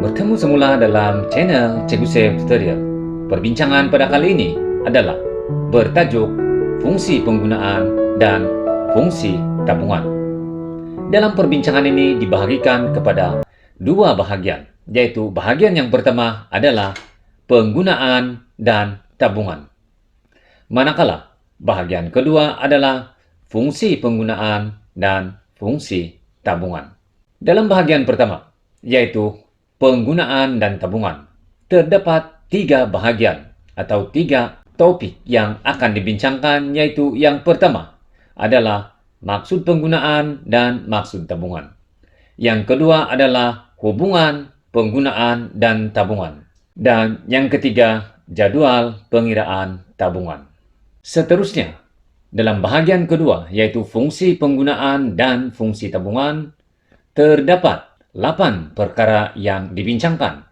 Bertemu semula dalam channel Cikgu Save Tutorial. Perbincangan pada kali ini adalah bertajuk fungsi penggunaan dan fungsi tabungan. Dalam perbincangan ini dibahagikan kepada dua bahagian, yaitu bahagian yang pertama adalah penggunaan dan tabungan. Manakala bahagian kedua adalah fungsi penggunaan dan fungsi tabungan. Dalam bahagian pertama, yaitu penggunaan dan tabungan, terdapat tiga bahagian atau tiga topik yang akan dibincangkan, yaitu yang pertama adalah maksud penggunaan dan maksud tabungan. Yang kedua adalah hubungan penggunaan dan tabungan. Dan yang ketiga, jadwal pengiraan tabungan. Seterusnya, dalam bahagian kedua, yaitu fungsi penggunaan dan fungsi tabungan, terdapat 8 perkara yang dibincangkan,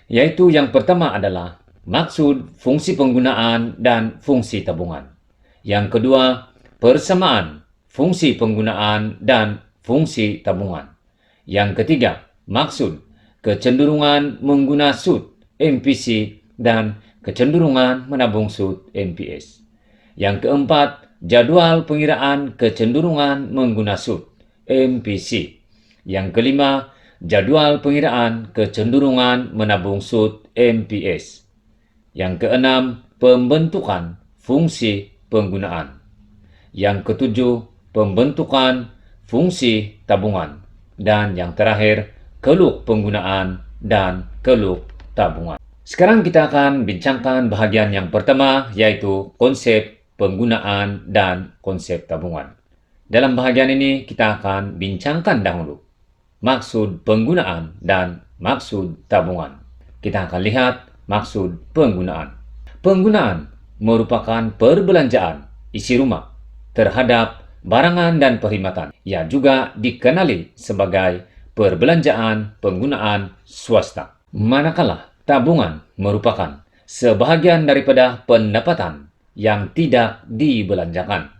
yaitu yang pertama adalah maksud, fungsi penggunaan, dan fungsi tabungan. Yang kedua, persamaan, fungsi penggunaan, dan fungsi tabungan. Yang ketiga, maksud, kecenderungan mengguna SUD, MPC, dan kecenderungan menabung SUD, MPS. Yang keempat, jadwal pengiraan kecenderungan mengguna SUD, MPC. Yang kelima, jadwal pengiraan kecenderungan menabung SUD, MPS. Yang keenam, pembentukan fungsi penggunaan. Yang ketujuh, pembentukan fungsi tabungan. Dan yang terakhir, keluk penggunaan dan keluk tabungan. Sekarang kita akan bincangkan bahagian yang pertama, yaitu konsep penggunaan dan konsep tabungan. Dalam bahagian ini kita akan bincangkan dahulu maksud penggunaan dan maksud tabungan. Kita akan lihat maksud penggunaan. Penggunaan merupakan perbelanjaan isi rumah terhadap barangan dan perkhidmatan. Ia juga dikenali sebagai perbelanjaan penggunaan swasta. Manakala tabungan merupakan sebahagian daripada pendapatan yang tidak dibelanjakan,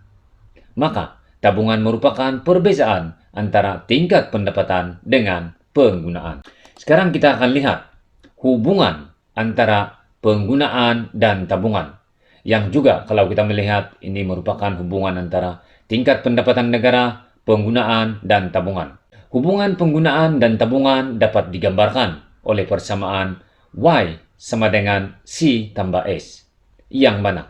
maka tabungan merupakan perbezaan antara tingkat pendapatan dengan penggunaan. Sekarang kita akan lihat hubungan antara penggunaan dan tabungan, yang juga kalau kita melihat ini merupakan hubungan antara tingkat pendapatan negara, penggunaan, dan tabungan. Hubungan penggunaan dan tabungan dapat digambarkan oleh persamaan Y sama dengan C tambah S, yang mana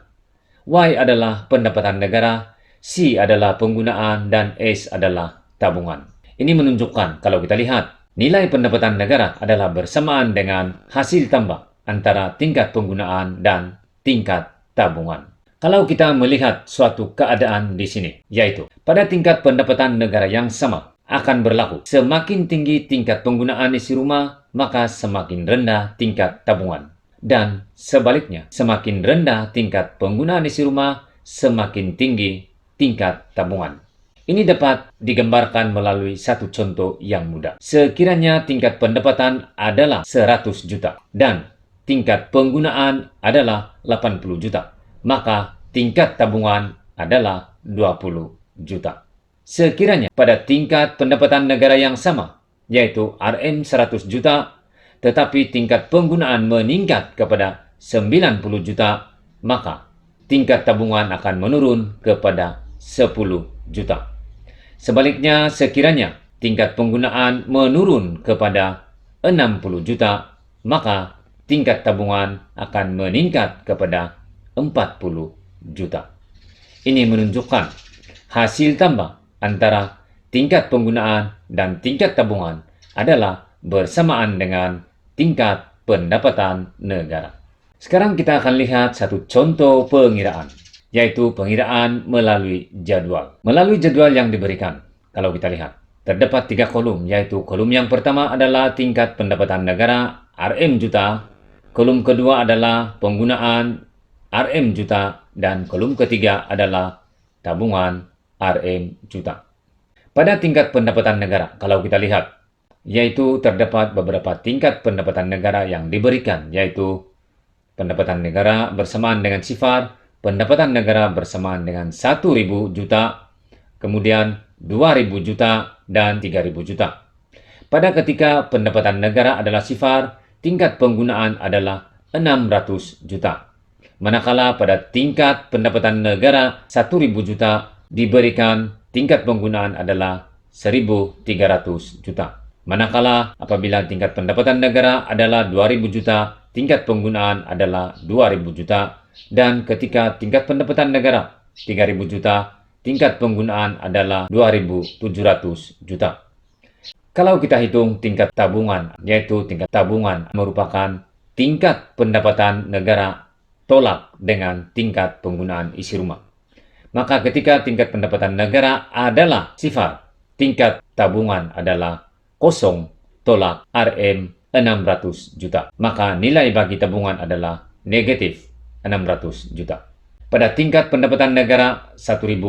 Y adalah pendapatan negara, C adalah penggunaan, dan S adalah tabungan. Ini menunjukkan kalau kita lihat nilai pendapatan negara adalah bersamaan dengan hasil tambah antara tingkat penggunaan dan tingkat tabungan. Kalau kita melihat suatu keadaan di sini, yaitu pada tingkat pendapatan negara yang sama akan berlaku semakin tinggi tingkat penggunaan isi rumah, maka semakin rendah tingkat tabungan. Dan sebaliknya, semakin rendah tingkat penggunaan isi rumah, semakin tinggi tingkat tabungan. Ini dapat digambarkan melalui satu contoh yang mudah. Sekiranya tingkat pendapatan adalah 100 juta dan tingkat penggunaan adalah 80 juta, maka tingkat tabungan adalah 20 juta. Sekiranya pada tingkat pendapatan negara yang sama, yaitu RM 100 juta, tetapi tingkat penggunaan meningkat kepada 90 juta, maka tingkat tabungan akan menurun kepada 10 juta. Sebaliknya, sekiranya tingkat penggunaan menurun kepada 60 juta, maka tingkat tabungan akan meningkat kepada 40 juta. Ini menunjukkan hasil tambah antara tingkat penggunaan dan tingkat tabungan adalah bersamaan dengan tingkat pendapatan negara. Sekarang kita akan lihat satu contoh pengiraan, yaitu pengiraan melalui jadwal. Melalui jadwal yang diberikan, kalau kita lihat, terdapat 3 kolom, yaitu kolom yang pertama adalah tingkat pendapatan negara RM juta, kolom kedua adalah penggunaan RM juta, dan kolom ketiga adalah tabungan RM juta. Pada tingkat pendapatan negara, kalau kita lihat, yaitu terdapat beberapa tingkat pendapatan negara yang diberikan, yaitu pendapatan negara bersamaan dengan sifar, pendapatan negara bersamaan dengan 1.000 juta, kemudian 2.000 juta, dan 3.000 juta. Pada ketika pendapatan negara adalah sifar, tingkat penggunaan adalah 600 juta. Manakala pada tingkat pendapatan negara 1.000 juta diberikan tingkat penggunaan adalah 1.300 juta. Manakala apabila tingkat pendapatan negara adalah 2.000 juta, tingkat penggunaan adalah 2.000 juta. Dan ketika tingkat pendapatan negara 3.000 juta, tingkat penggunaan adalah 2.700 juta. Kalau kita hitung tingkat tabungan, yaitu tingkat tabungan merupakan tingkat pendapatan negara tolak dengan tingkat penggunaan isi rumah. Maka ketika tingkat pendapatan negara adalah sifar, tingkat tabungan adalah kosong tolak RM 600 juta. Maka nilai bagi tabungan adalah negatif 600 juta. Pada tingkat pendapatan negara 1.000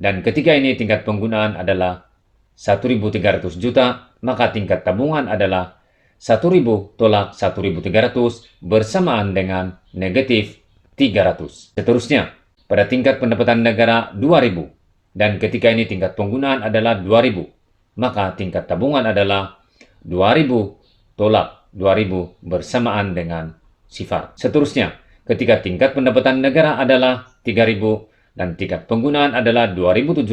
dan ketika ini tingkat penggunaan adalah 1.300 juta, maka tingkat tabungan adalah 1.000 tolak 1.300 bersamaan dengan negatif 300. Seterusnya, pada tingkat pendapatan negara 2.000 dan ketika ini tingkat penggunaan adalah 2.000, maka tingkat tabungan adalah 2.000 tolak 2.000 bersamaan dengan sifar. Seterusnya, ketika tingkat pendapatan negara adalah 3.000 dan tingkat penggunaan adalah 2.700,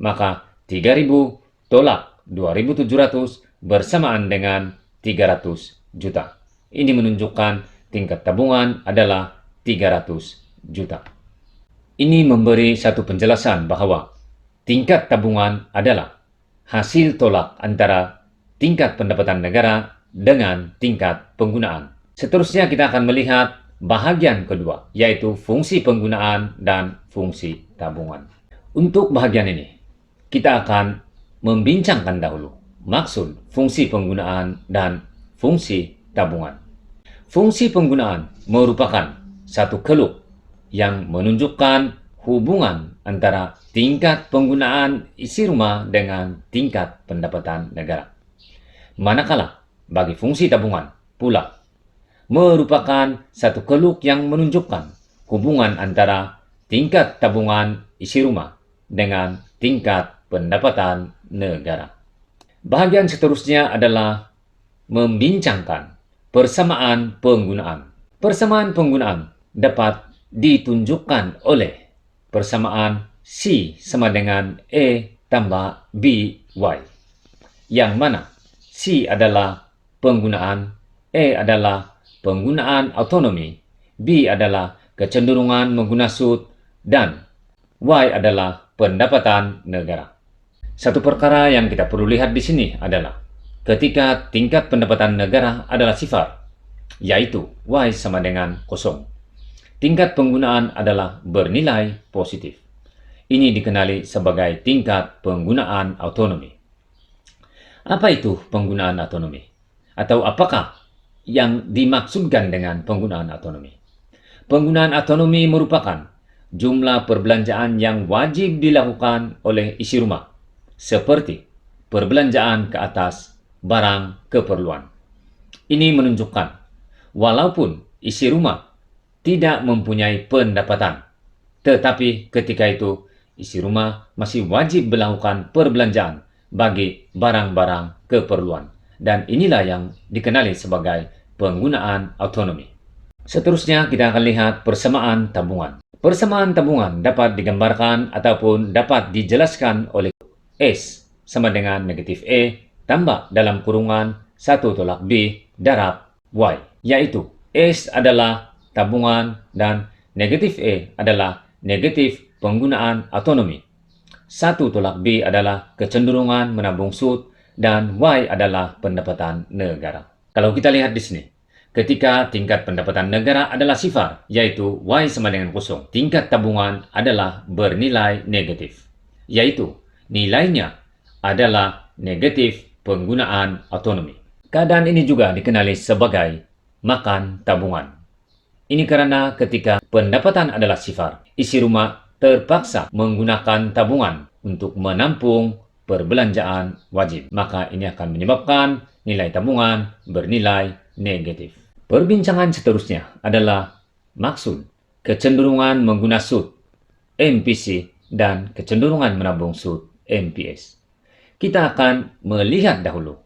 maka 3.000 tolak 2.700 bersamaan dengan 300 juta. Ini menunjukkan tingkat tabungan adalah 300 juta. Ini memberi satu penjelasan bahwa tingkat tabungan adalah hasil tolak antara tingkat pendapatan negara dengan tingkat penggunaan. Seterusnya kita akan melihat bahagian kedua, yaitu fungsi penggunaan dan fungsi tabungan. Untuk bahagian ini, kita akan membincangkan dahulu maksud fungsi penggunaan dan fungsi tabungan. Fungsi penggunaan merupakan satu keluk yang menunjukkan hubungan antara tingkat penggunaan isi rumah dengan tingkat pendapatan negara. Manakala bagi fungsi tabungan pula merupakan satu keluk yang menunjukkan hubungan antara tingkat tabungan isi rumah dengan tingkat pendapatan negara. Bahagian seterusnya adalah membincangkan persamaan penggunaan. Persamaan penggunaan dapat ditunjukkan oleh persamaan C sama dengan E tambah BY, yang mana C adalah penggunaan, E adalah penggunaan autonomi, B adalah kecenderungan mengguna sud, dan Y adalah pendapatan negara. Satu perkara yang kita perlu lihat di sini adalah ketika tingkat pendapatan negara adalah sifar, yaitu Y sama dengan kosong, tingkat penggunaan adalah bernilai positif. Ini dikenali sebagai tingkat penggunaan autonomi. Apa itu penggunaan autonomi? Atau apakah yang dimaksudkan dengan penggunaan autonomi? Penggunaan autonomi merupakan jumlah perbelanjaan yang wajib dilakukan oleh isi rumah, seperti perbelanjaan ke atas barang keperluan. Ini menunjukkan walaupun isi rumah tidak mempunyai pendapatan, tetapi ketika itu isi rumah masih wajib melakukan perbelanjaan bagi barang-barang keperluan. Dan inilah yang dikenali sebagai penggunaan autonomi. Seterusnya kita akan lihat persamaan tabungan. Persamaan tabungan dapat digambarkan ataupun dapat dijelaskan oleh S sama dengan negatif E tambah dalam kurungan 1 tolak B darab Y, yaitu S adalah tabungan dan negatif E adalah negatif penggunaan autonomi. 1 tolak B adalah kecenderungan menabung sud dan Y adalah pendapatan negara. Kalau kita lihat di sini, ketika tingkat pendapatan negara adalah sifar, yaitu Y sama dengan kosong, tingkat tabungan adalah bernilai negatif, yaitu nilainya adalah negatif penggunaan autonomi. Keadaan ini juga dikenali sebagai makan tabungan. Ini karena ketika pendapatan adalah sifar, isi rumah terpaksa menggunakan tabungan untuk menampung perbelanjaan wajib. Maka ini akan menyebabkan nilai tabungan bernilai negatif. Perbincangan seterusnya adalah maksud kecenderungan mengguna sud MPC dan kecenderungan menabung sud MPS. Kita akan melihat dahulu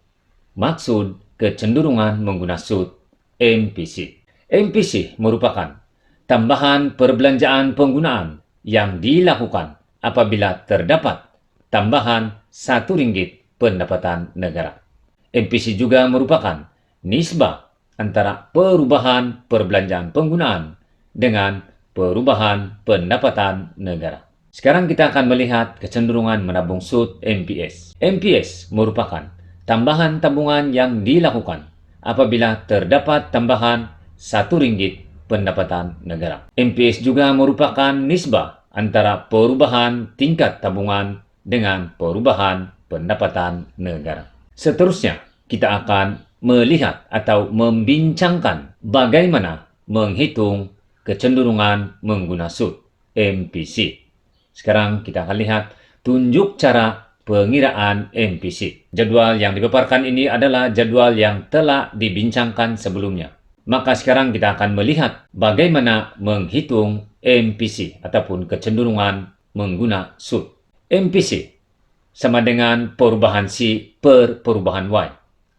maksud kecenderungan mengguna SUT MPC. MPC merupakan tambahan perbelanjaan penggunaan yang dilakukan apabila terdapat tambahan RM1 pendapatan negara. MPC juga merupakan nisbah antara perubahan perbelanjaan penggunaan dengan perubahan pendapatan negara. Sekarang kita akan melihat kecenderungan menabung SUT MPS. MPS merupakan tambahan tabungan yang dilakukan apabila terdapat tambahan RM1 pendapatan negara. MPS juga merupakan nisbah antara perubahan tingkat tabungan dengan perubahan pendapatan negara. Seterusnya, kita akan melihat atau membincangkan bagaimana menghitung kecenderungan mengguna SUT MPC. Sekarang kita akan lihat tunjuk cara pengiraan MPC. Jadwal yang dipaparkan ini adalah jadwal yang telah dibincangkan sebelumnya. Maka sekarang kita akan melihat bagaimana menghitung MPC ataupun kecenderungan mengguna SUT. MPC sama dengan perubahan C per perubahan Y,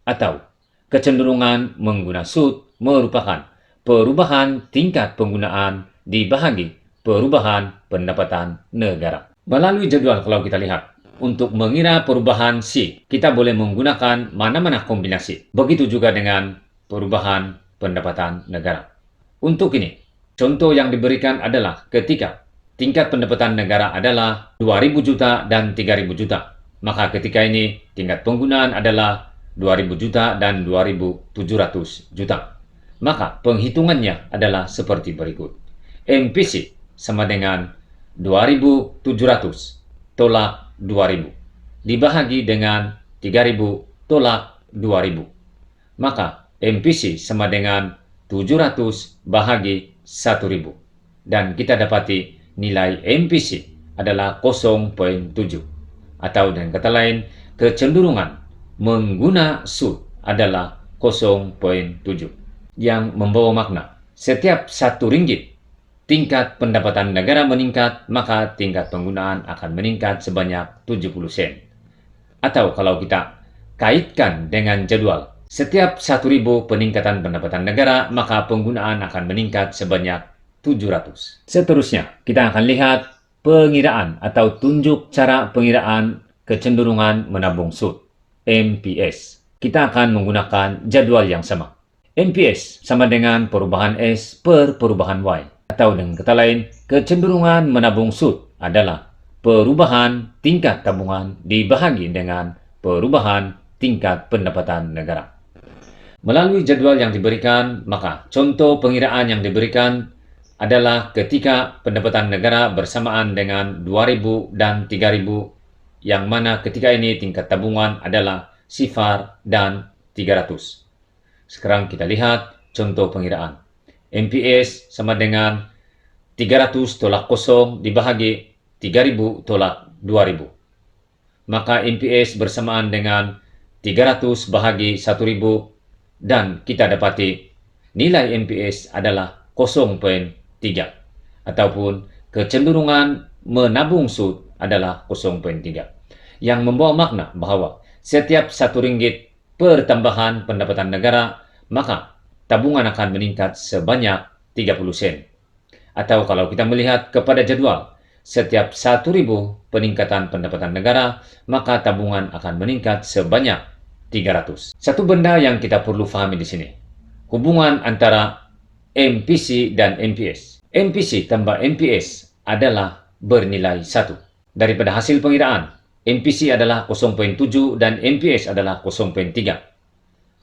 atau kecenderungan mengguna SUT merupakan perubahan tingkat penggunaan dibahagi perubahan pendapatan negara. Melalui jadwal kalau kita lihat, untuk mengira perubahan C, kita boleh menggunakan mana-mana kombinasi. Begitu juga dengan perubahan pendapatan negara. Untuk ini, contoh yang diberikan adalah ketika tingkat pendapatan negara adalah 2.000 juta dan 3.000 juta. Maka ketika ini tingkat penggunaan adalah 2.000 juta dan 2.700 juta. Maka penghitungannya adalah seperti berikut. MPC sama dengan 2.700 tolak 2.000 dibahagi dengan 3.000 tolak 2.000. Maka MPC sama dengan 700 bahagi 1.000. Dan kita dapati nilai MPC adalah 0.7. Atau dengan kata lain, kecenderungan mengguna SUT adalah 0.7. Yang membawa makna, setiap RM1 tingkat pendapatan negara meningkat, maka tingkat penggunaan akan meningkat sebanyak 70 sen. Atau kalau kita kaitkan dengan jadwal, setiap 1.000 peningkatan pendapatan negara, maka penggunaan akan meningkat sebanyak 700. Seterusnya, kita akan lihat pengiraan atau tunjuk cara pengiraan kecenderungan menabung SUT, MPS. Kita akan menggunakan jadwal yang sama. MPS sama dengan perubahan S per perubahan Y. Atau dengan kata lain, kecenderungan menabung SUT adalah perubahan tingkat tabungan dibahagi dengan perubahan tingkat pendapatan negara. Melalui jadwal yang diberikan, maka contoh pengiraan yang diberikan adalah ketika pendapatan negara bersamaan dengan 2.000 dan 3.000, yang mana ketika ini tingkat tabungan adalah sifar dan 300. Sekarang kita lihat contoh pengiraan. MPS sama dengan 300 tolak 0 dibahagi 3.000 tolak 2.000. Maka MPS bersamaan dengan 300 bahagi 1.000 dan kita dapati nilai MPS adalah 0.3 ataupun kecenderungan menabung SUT adalah 0.3 yang membawa makna bahwa setiap RM1 per tambahan pendapatan negara maka tabungan akan meningkat sebanyak 30 sen. Atau kalau kita melihat kepada jadwal, setiap 1.000 peningkatan pendapatan negara, maka tabungan akan meningkat sebanyak 300. Satu benda yang kita perlu fahami di sini, hubungan antara MPC dan MPS. MPC tambah MPS adalah bernilai 1. Daripada hasil pengiraan, MPC adalah 0.7 dan MPS adalah 0.3.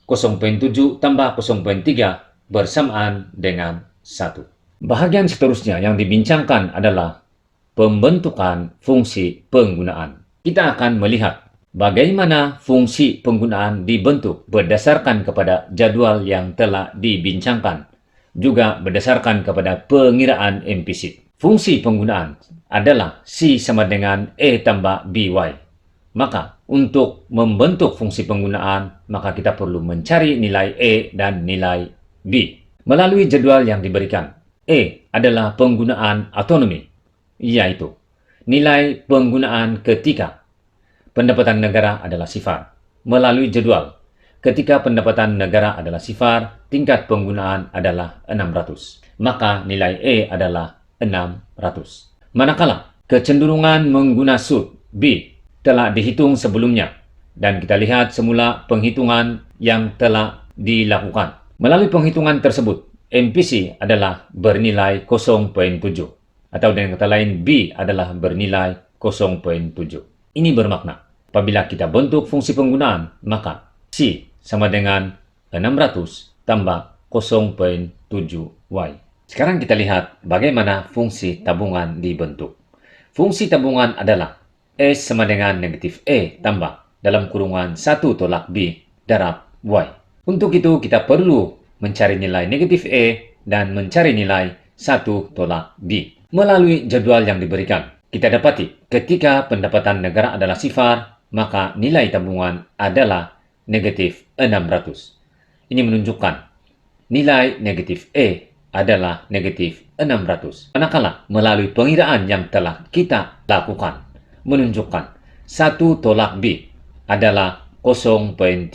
0.7 tambah 0.3 bersamaan dengan 1. Bahagian seterusnya yang dibincangkan adalah pembentukan fungsi penggunaan. Kita akan melihat bagaimana fungsi penggunaan dibentuk berdasarkan kepada jadwal yang telah dibincangkan, juga berdasarkan kepada pengiraan MPC. Fungsi penggunaan adalah C sama dengan E tambah BY. Maka, untuk membentuk fungsi penggunaan, maka kita perlu mencari nilai E dan nilai B. Melalui jadwal yang diberikan, E adalah penggunaan autonomi, yaitu nilai penggunaan ketika pendapatan negara adalah sifar. Melalui jadwal, ketika pendapatan negara adalah sifar, tingkat penggunaan adalah 600. Maka nilai E adalah 600. Manakala kecenderungan mengguna sud B telah dihitung sebelumnya dan kita lihat semula penghitungan yang telah dilakukan. Melalui penghitungan tersebut, MPC adalah bernilai 0.7 atau dengan kata lain B adalah bernilai 0.7. Ini bermakna apabila kita bentuk fungsi penggunaan, maka C sama dengan 600 tambah 0.7Y. Sekarang kita lihat bagaimana fungsi tabungan dibentuk. Fungsi tabungan adalah S sama dengan negatif E tambah dalam kurungan 1 tolak B darab Y. Untuk itu kita perlu mencari nilai negatif E dan mencari nilai 1 tolak B. Melalui jadwal yang diberikan, kita dapati ketika pendapatan negara adalah sifar, maka nilai tabungan adalah negatif 600. Ini menunjukkan nilai negatif E adalah negatif 600. Manakala melalui pengiraan yang telah kita lakukan menunjukkan 1 tolak B adalah 0.3.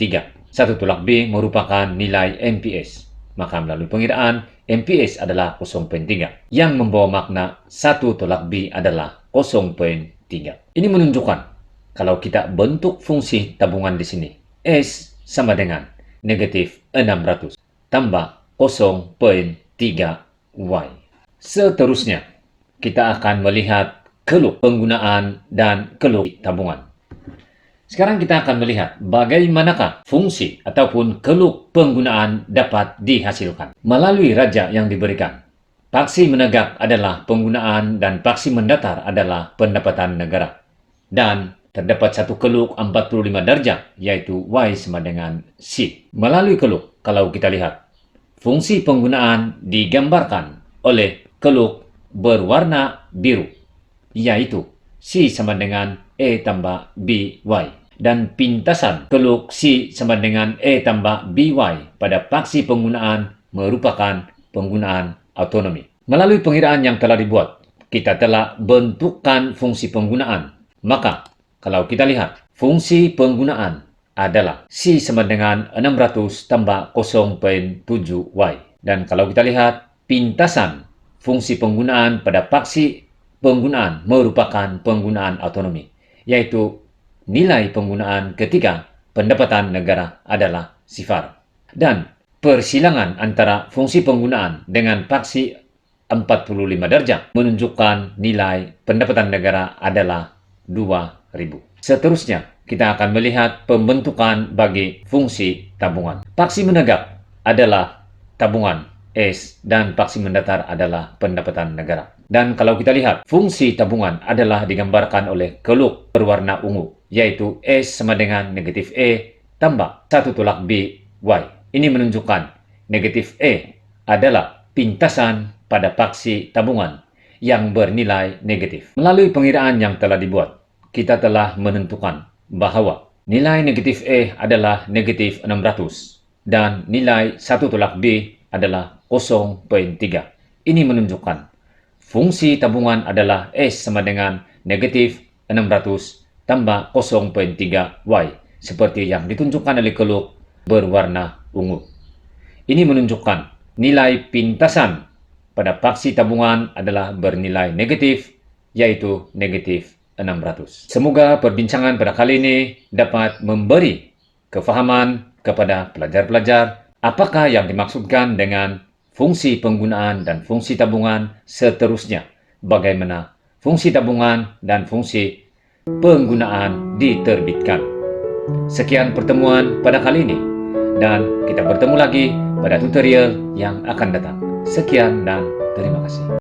1 tolak B merupakan nilai MPS. Maka melalui pengiraan, MPS adalah 0.3. Yang membawa makna 1 tolak B adalah 0.3. Ini menunjukkan kalau kita bentuk fungsi tabungan di sini, S sama dengan negatif 600 tambah 0.3Y. Seterusnya, kita akan melihat keluk penggunaan dan keluk tabungan. Sekarang kita akan melihat bagaimanakah fungsi ataupun keluk penggunaan dapat dihasilkan. Melalui raja yang diberikan, paksi menegak adalah penggunaan dan paksi mendatar adalah pendapatan negara. Dan terdapat satu keluk 45 darjah, yaitu Y sama dengan C. Melalui keluk, kalau kita lihat, fungsi penggunaan digambarkan oleh keluk berwarna biru, yaitu C sama dengan E tambah BY. Dan pintasan keluk C sama dengan E tambah BY pada paksi penggunaan merupakan penggunaan autonomi. Melalui pengiraan yang telah dibuat, kita telah bentukkan fungsi penggunaan. Maka, kalau kita lihat, fungsi penggunaan adalah C sama dengan 600 tambah 0.7Y. Dan kalau kita lihat, pintasan fungsi penggunaan pada paksi penggunaan merupakan penggunaan autonomi, yaitu nilai penggunaan ketika pendapatan negara adalah sifar. Dan persilangan antara fungsi penggunaan dengan paksi 45 darjah menunjukkan nilai pendapatan negara adalah 2.000. Seterusnya, kita akan melihat pembentukan bagi fungsi tabungan. Paksi menegak adalah tabungan S dan paksi mendatar adalah pendapatan negara. Dan kalau kita lihat, fungsi tabungan adalah digambarkan oleh keluk berwarna ungu, yaitu S sama dengan negatif E tambah 1 tolak B Y. Ini menunjukkan negatif E adalah pintasan pada paksi tabungan yang bernilai negatif. Melalui pengiraan yang telah dibuat, kita telah menentukan bahwa nilai negatif E adalah negatif 600 dan nilai 1 tolak B adalah 0.3. Ini menunjukkan fungsi tabungan adalah S sama dengan negatif 600 tambah 0.3Y seperti yang ditunjukkan oleh keluk berwarna ungu. Ini menunjukkan nilai pintasan pada paksi tabungan adalah bernilai negatif, yaitu negatif 600. Semoga perbincangan pada kali ini dapat memberi kefahaman kepada pelajar-pelajar apakah yang dimaksudkan dengan fungsi penggunaan dan fungsi tabungan. Seterusnya, bagaimana fungsi tabungan dan fungsi penggunaan diterbitkan. Sekian pertemuan pada kali ini, dan kita bertemu lagi pada tutorial yang akan datang. Sekian dan terima kasih.